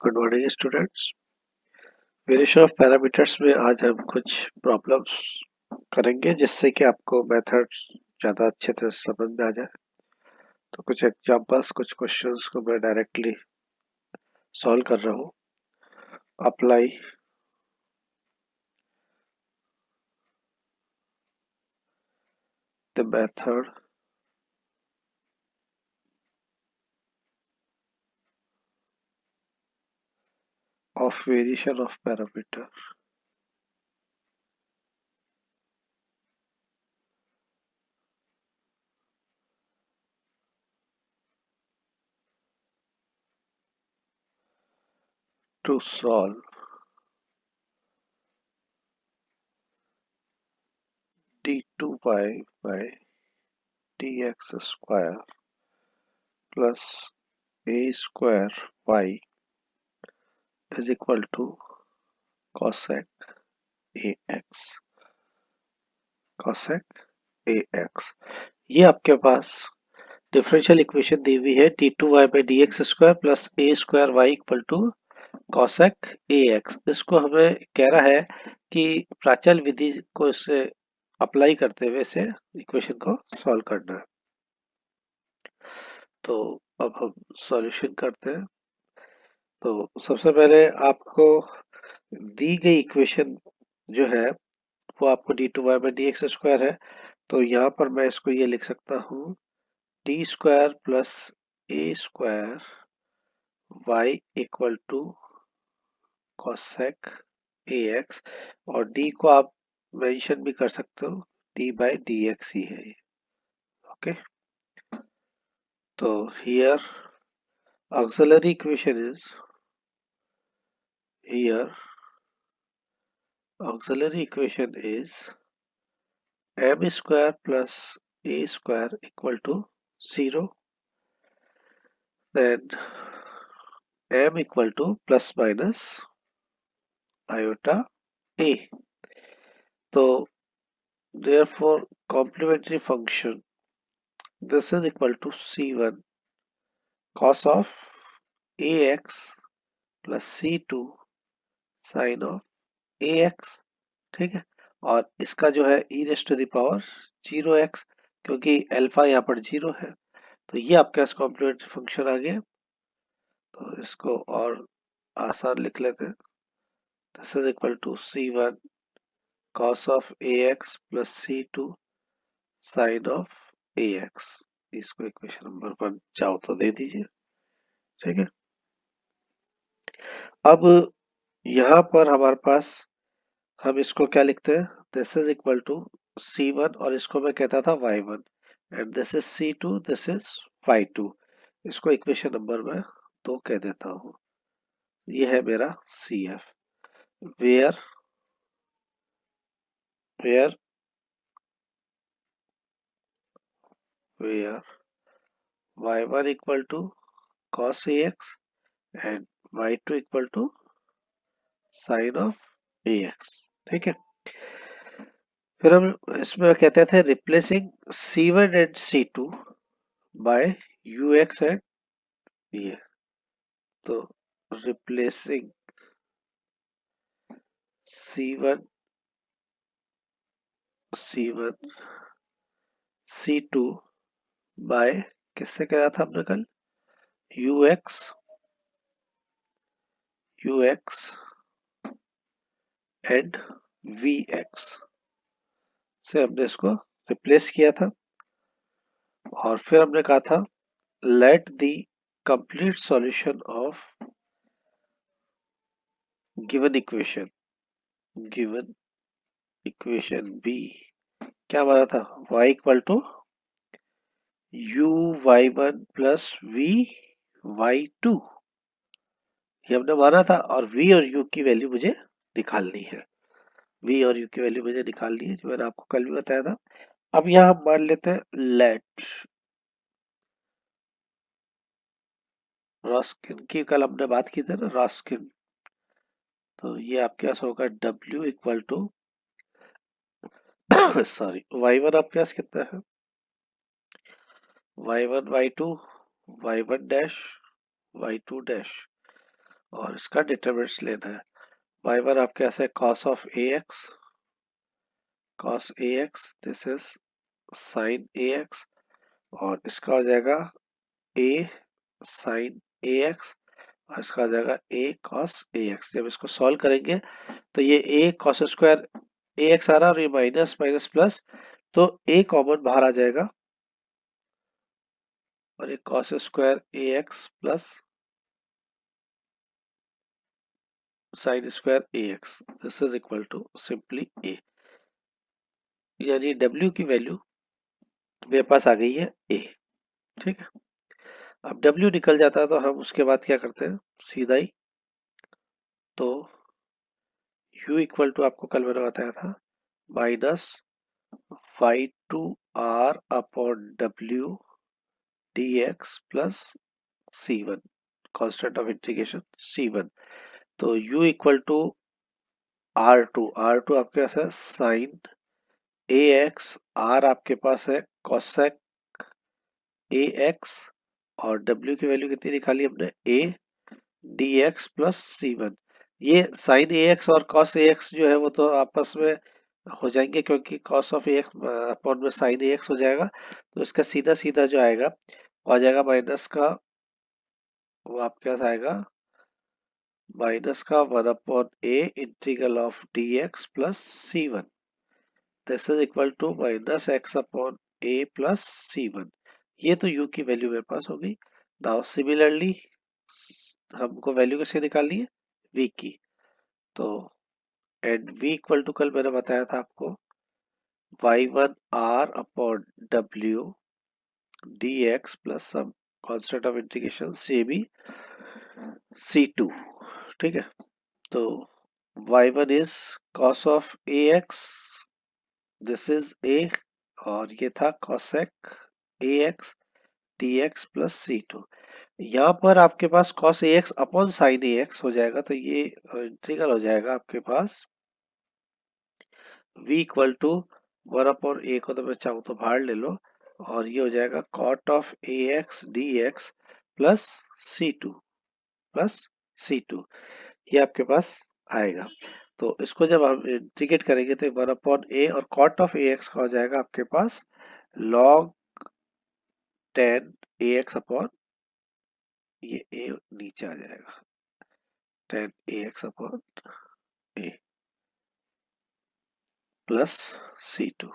Good morning students. Variation of parameters में आज हम कुछ प्रॉब्लम्स करेंगे जिससे कि आपको मेथड ज़्यादा अच्छे से समझ में आ जाए। तो कुछ एग्जांपल्स, कुछ क्वेश्चंस को मैं डायरेक्टली सॉल्व कर रहा हूँ। Apply the method of variation of parameter to solve d2y by dx square plus a square y is equal to cosec ax cosec ax। ये आपके पास डिफरेंशियल इक्वेशन दी हुई है d2y by d x square plus a square y equal to cosec a x. इसको हमें कह रहा है कि प्राचल विधि को इससे अप्लाई करते हुए इसे इक्वेशन को सॉल्व करना है। तो अब हम सॉल्यूशन करते हैं। तो सबसे पहले आपको दी गई इक्वेशन जो है वो आपको d two y by d x square है। तो यहाँ पर मैं इसको ये लिख सकता हूँ d square plus a square y equal to cosec ax और d को आप मेंशन भी कर सकते हो, d बाई डी एक्स ही है ये। ओके, तो here auxiliary equation is here auxiliary equation is m square plus a square equal to 0, then m equal to plus minus iota a। तो therefore complementary function this is equal to c1 cos of ax plus c2 sin of ax। ठीक है, और इसका जो है e raised to the power 0x, क्योंकि alpha यहाँ पर 0 है। तो ये आपके पास कॉम्प्लीमेंट्री फंक्शन आ गया। तो इसको और आसान लिख लेते हैं। This is equal to c1 cos of ax plus c2 sin of ax। इसको इक्वेशन नंबर 1 चाहो तो दे दीजिए। ठीक है, अब यहाँ पर हमारे पास हम इसको क्या लिखते हैं, this is equal to c1 और इसको मैं कहता था y1 and this is c2, this is y2। इसको इक्वेशन नंबर में 2 कह देता हूँ। ये है मेरा CF, where where where y1 equal to cos ax and y2 equal to sin of ax। ठीक है, फिर हम इसमें कहते थे replacing c1 and c2 by ux and ये। तो रिप्लेसिंग C1 C2 बाय किससे करा था हमने कल, UX एंड VX से हमने इसको रिप्लेस किया था। और फिर हमने कहा था let the complete solution of given equation be क्या हमारा था, y equal to uy1 plus vy2 ये हमने माना था। और v और u की वैल्यू मुझे निकालनी है, v और u की वैल्यू मुझे निकालनी है, जो मैंने आपको कल भी बताया था। अब यहाँ हम मान लेते हैं लेट रॉस्किन की, कल हमने बात की थी ना रॉस्किन। तो ये आपके पास होगा w equal to sorry y1 आपके पास कितना है, y1 y2 y1 dash y2 dash और इसका डिटरमिनेंट्स लेना है। y1 आपके पास है cos of ax, cos ax, this is sin ax, और इसका हो जाएगा a sin ax, और इसका हो जाएगा a cos ax। जब इसको सॉल्व करेंगे तो ये a cos स्क्वायर ax आ रहा है और ये माइनस माइनस प्लस, तो a कॉमन बाहर आ जाएगा और ये cos स्क्वायर ax प्लस sin square ax, this is equal to simply a, यानी w की वैल्यू मेरे पास आ गई है a। ठीक है, अब w निकल जाता है तो हम उसके बाद क्या करते हैं, सीधा ही तो u इक्वल टू, आपको कल मैंने बताया था, minus y two r upon डब्ल्यू d x plus c one, constant of integration c one. तो u equal to r two आपके पास है साइन ए एक्स, आर आपके पास है कॉसेक ए एक्स, और w की वैल्यू कितनी निकाली हमने, a d x plus c one. ये साइन ए एक्स और कॉस ए एक्स जो है वो तो आपस में हो जाएंगे, क्योंकि cos of a x upon में साइन ए एक्स हो जाएगा, तो इसका सीधा सीधा जो आएगा वो आ जाएगा माइनस का, वो आपके पास आएगा माइनस का 1 upon a integral of d x plus c one, this is equal to minus x upon a plus c one. ये तो u की वैल्यू मेरे पास होगी। नाउ सिमिलरली हमको वैल्यू कैसे निकालनी है, v की, तो एंड v इक्वल टू कल मैंने बताया था आपको y1 r upon w dx plus some constant of integration cb c2। ठीक है, तो y1 is cos of ax, this is a, और ये था cosec ax dx plus c2। यहाँ पर आपके पास cos ax upon sin ax हो जाएगा, तो ये इंटीग्रल हो जाएगा आपके पास v equal to 1 upon a को तो मैं चाहूँ तो बाहर ले लो, और ये हो जाएगा cot of ax dx plus c2, ये आपके पास आएगा। तो इसको जब हम इंटीग्रेट करेंगे तो 1 अपॉन a और cot ऑफ ax का हो जाएगा आपके पास log tan ax अपॉन, ये a नीचे आ जाएगा, tan ax upon a plus c2।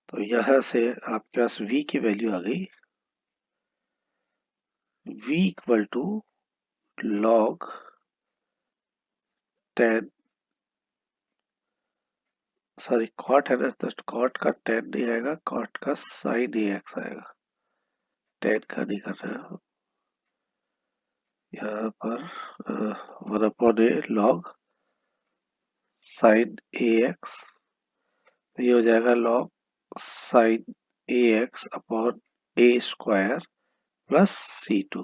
तो यहां से आपके पास v की वैल्यू आ गई v equal to log tan, sorry cot है ना, तो cot का tan नहीं आएगा, cot का sin ax आएगा, tan का नहीं कर रहे हैं यहाँ पर। 1 upon a log sin ax, ये हो जाएगा log sin ax upon a square plus c2।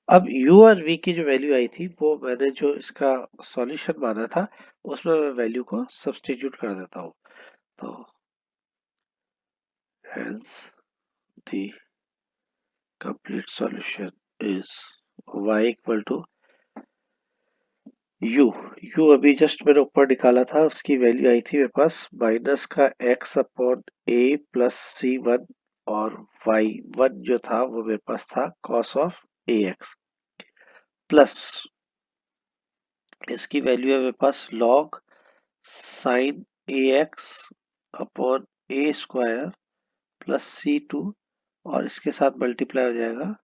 अब u और v की जो वैल्यू आई थी वो मैंने जो इसका सॉल्यूशन माना था उसमें मैं वैल्यू को सब्स्टिट्यूट कर देता हूँ। तो hence the complete solution is y equal to u अभी जस्ट मैंने ऊपर निकाला था, उसकी वैल्यू आई थी मेरे पास माइनस का x upon a plus c one, और y1 जो था वो मेरे पास था cos ऑफ ax प्लस, इसकी वैल्यू है मेरे पास log sin ax upon a square plus c2, और इसके साथ मल्टीप्लाई हो जाएगा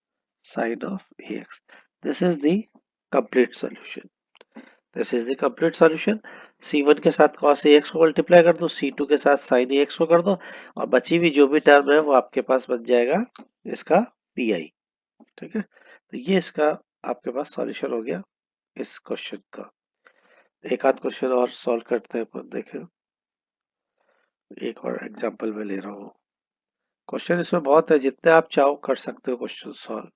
sin of ax। This is the complete solution, this is the complete solution. c1 के साथ cos ax को मल्टीप्लाई कर दो, c2 के साथ sin ax को कर दो, और बची हुई जो भी टर्म है वो आपके पास बन जाएगा इसका pi। ठीक है, तो ये इसका आपके पास सॉल्यूशन हो गया इस क्वेश्चन का। एक आध क्वेश्चन और सॉल्व करते हैं अपन, देखें एक और एग्जांपल में ले रहा हूँ। क्वेश्चन इसमें बहुत है, जितने आप चाहो कर सकते हो क्वेश्चन सॉल्व,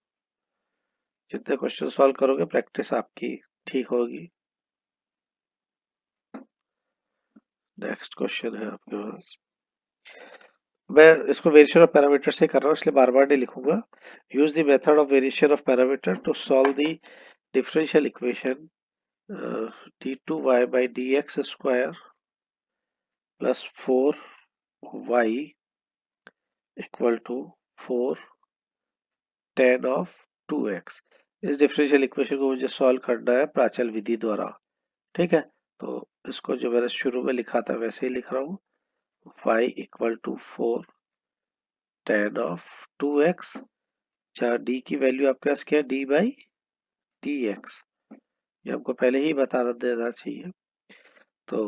जितने क्वेश्चन सॉल्व करोगे प्रैक्टिस आपकी ठीक होगी। नेक्स्ट क्वेश्चन है आपके पास, मैं इसको वेरिएशन ऑफ पैरामीटर से कर रहा हूँ इसलिए बार बार नहीं लिखूंगा। Use the method of variation of parameter to solve the differential equation d2y by dx square plus 4y equal to 4 tan of 2x। इस डिफरेंशियल इक्वेशन को मुझे सॉल्व करना है प्राचल विधि द्वारा। ठीक है, तो इसको जो मैंने शुरू में लिखा था वैसे ही लिख रहा हूँ। y equal to 4 tan of 2x, जहाँ d की वैल्यू आपके पास क्या है, d बाई dx। ये हमको पहले ही बता देना चाहिए। तो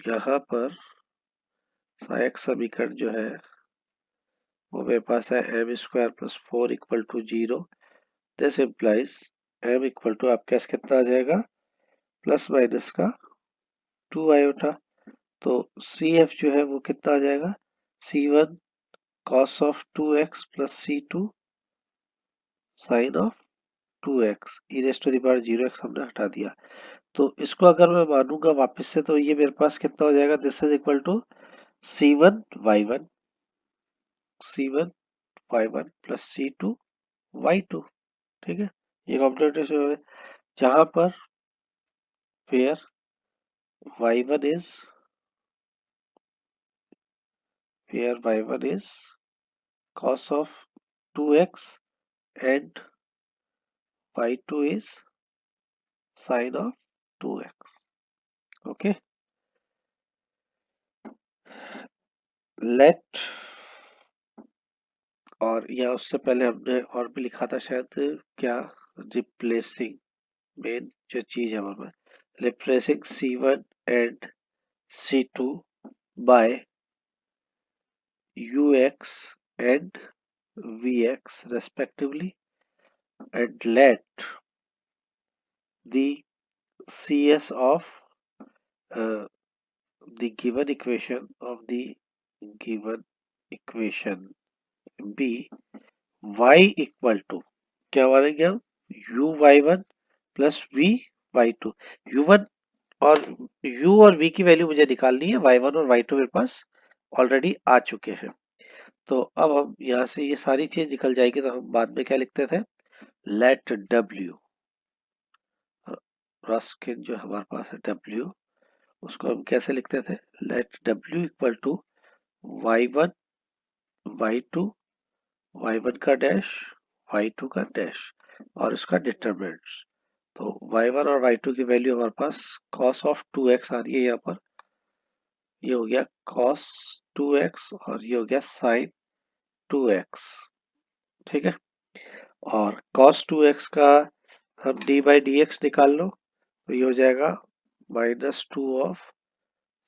यहाँ पर सहायक समीकरण जो है वो मेरे पास है m square plus 4 equal to 0। This implies m equal to आपके पास कितना आ जाएगा, प्लस माइनस का 2 आयोटा। तो सी एफ जो है वो कितना आ जाएगा, c1 cos of 2x plus c2 sine of 2x e raise to the power 0x हमने हटा दिया। तो इसको अगर मैं मानूंगा वापस से तो ये मेरे पास कितना हो जाएगा, this is equal to c1 y1 plus c2 y2। ठीक है, ये कॉम्प्लीमेंटेशन है, जहां पर where y1 is cos of 2x and y2 is sin of 2x। Okay, let, और या उससे पहले हमने और भी लिखा था शायद, क्या, रिप्लेसिंग, मेन जो चीज है हमारे पास, replacing c1 and c2 by ux and vx respectively, and let the cs of the given equation be y equal to, क्या मानेंगे हम, u y1 plus v y2। u1 और u और v की वैल्यू मुझे निकालनी है, y1 और y2 मेरे पास ऑलरेडी आ चुके हैं। तो अब हम यहाँ से ये सारी चीज निकल जाएगी, तो हम बाद में क्या लिखते थे, लेट w, रस्किन जो हमारे पास है w, उसको हम कैसे लिखते थे, late w equal to y1 y2 y1 का डैश y2 का डैश और इसका डिटरमिनेंट्स। तो y1 और y2 की वैल्यू हमारे पास cos ऑफ 2x आ रही है यहाँ पर, ये हो गया cos 2x और ये हो गया sin 2x। ठीक है, और cos 2x का हम d बाई डी एक्स निकाल लो, तो ये हो जाएगा -2 ऑफ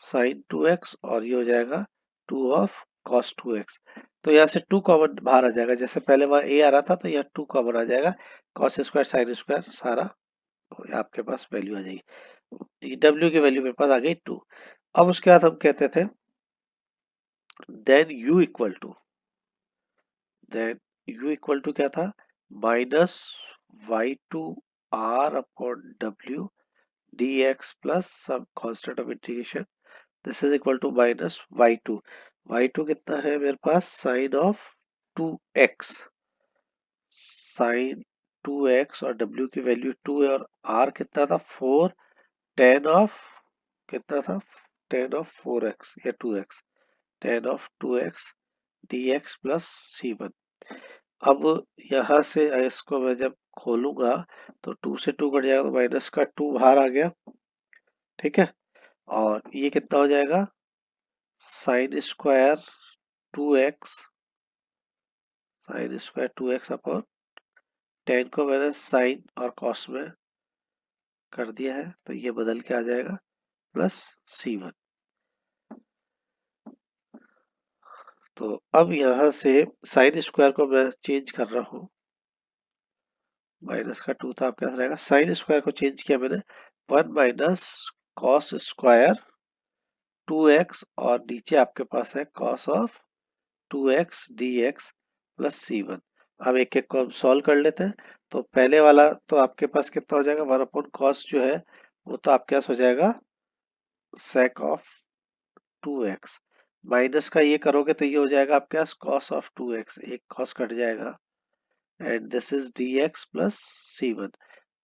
sin 2x और ये हो जाएगा 2 ऑफ cos 2x। तो यहाँ से 2 कॉमन बाहर आ जाएगा, जैसे पहले वहां a आ रहा था तो यहाँ 2 कॉमन आ जाएगा, cos स्क्वायर sin स्क्वायर सारा आपके पास वैल्यू आ जाएगी। w की वैल्यू मेरे पास आ गई 2। अब उसके बाद हम कहते थे देन u इक्वल टू, क्या था, minus y2 r upon w dx plus some constant of integration, this is equal to minus y2 कितना है मेरे पास, sign of 2x, sign 2x और w की वैल्यू 2 है, और r कितना था 4 tan ऑफ, कितना था, tan ऑफ 4x या 2x, tan of 2x dx plus c1। अब यहाँ से इसको मैं जब खोलूंगा तो 2 से 2 कट जाएगा, तो माइनस का 2 बाहर आ गया। ठीक है, और ये कितना हो जाएगा, साइन स्क्वायर 2x, अपॉन 10 को मैंने साइन और कॉस में कर दिया है, तो ये बदल के आ जाएगा प्लस c1। तो अब यहाँ से साइन स्क्वायर को मैं चेंज कर रहा हूँ, माइनस का 2 था, आपके पास रहेगा, साइन स्क्वायर को चेंज किया मैंने 1 माइनस कॉस स्क्वायर 2x और नीचे आपके पास है cos of 2x dx plus c1। अब एक एक को हम सॉल्व कर लेते हैं। तो पहले वाला तो आपके पास कितना हो जाएगा, 1 अपॉन कॉस जो है वो तो आपके पास हो जाएगा sec ऑफ 2x, माइनस का ये करोगे तो ये हो जाएगा आपके पास cos ऑफ 2x, एक cos कट जाएगा, and this is dx plus c1।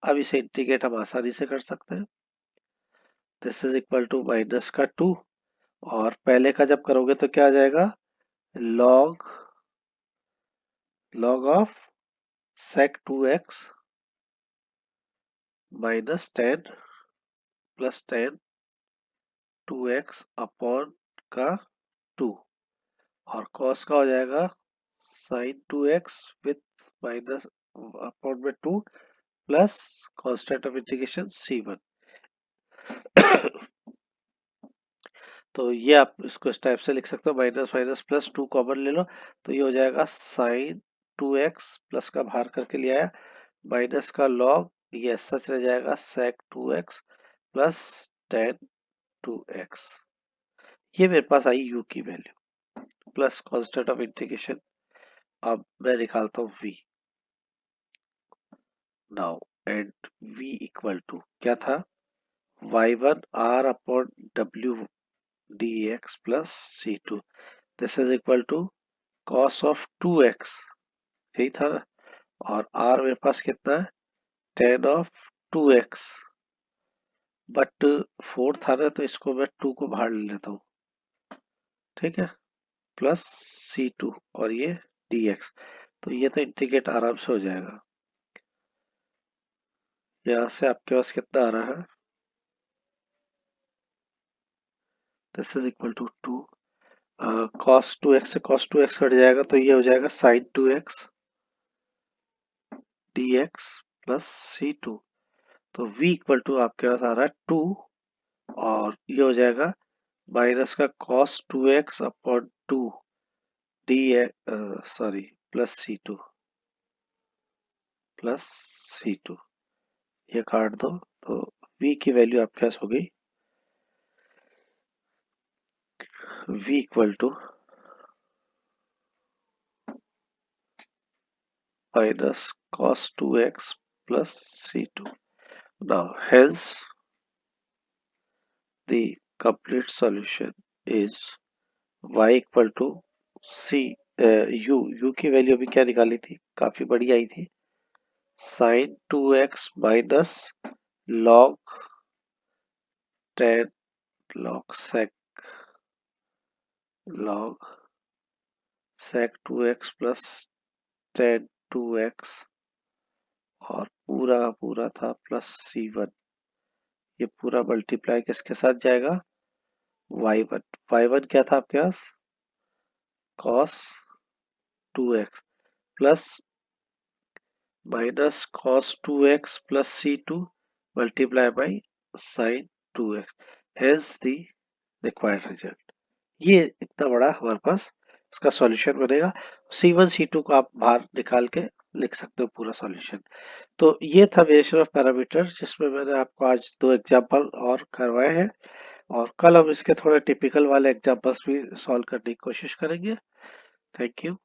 अब इसे इंटीग्रेट हम आसानी से कर सकते हैं। This is equal to minus का 2, और पहले का जब करोगे तो क्या आ जाएगा, log of sec 2x minus 10 plus 10 2x upon का 2, और cos का हो जाएगा sin 2x with minus upon में 2 plus constant of integration c1। तो ये आप इसको इस टाइप से लिख सकते हो, माइनस माइनस प्लस 2 कॉमन ले लो, तो ये हो जाएगा sin 2x प्लस का बाहर करके लिया है माइनस का log, ये सच रह जाएगा sec 2x plus tan 2x। ये मेरे पास आई u की value plus constant of integration. अब मैं निकालता हूँ v now, and v equal to क्या था, y1 r upon w dx plus c2। This is equal to cos of 2x, यही था ना, और r मेरे पास कितना है, tan ऑफ 2x, बट 4 था ना, तो इसको मैं 2 को बाहर ले लेता हूँ, ठीक है, प्लस c2 और ये dx। तो ये तो इंटीग्रेट आराम से हो जाएगा। यहाँ से आपके पास कितना आ रहा है, this is equal to 2, cos 2x से cos 2x कट जाएगा, तो ये हो जाएगा sin 2x dx plus c2। तो v इक्वल टू आपके पास आ रहा है 2, और ये हो जाएगा माइनस का cos 2x upon 2 D, sorry, plus c2, ये काट दो, तो v की वैल्यू आपके पास हो गई v equal to minus cos 2x plus c2। Now hence the complete solution is y equal to c, u की वैल्यू अभी क्या निकाली थी, काफी बड़ी आई थी, sin 2x minus log 10 log sec 2x plus tan 2x, और पूरा का पूरा था प्लस c1। ये पूरा मल्टीप्लाई किसके साथ जाएगा, y1। y1 क्या था आपके पास, cos 2x plus minus cos 2x plus c2 multiply by sin 2x, hence the required result. ये इतना बड़ा हमारे पास इसका सॉल्यूशन बनेगा। c1 c2 को आप बाहर निकाल के लिख सकते हो पूरा सॉल्यूशन। तो ये था वेरिएशन ऑफ पैरामीटर, जिसमें मैंने आपको आज 2 एग्जांपल और करवाए हैं, और कल हम इसके थोड़े टिपिकल वाले एग्जांपल्स भी सॉल्व करने की कोशिश करेंगे। Thank you.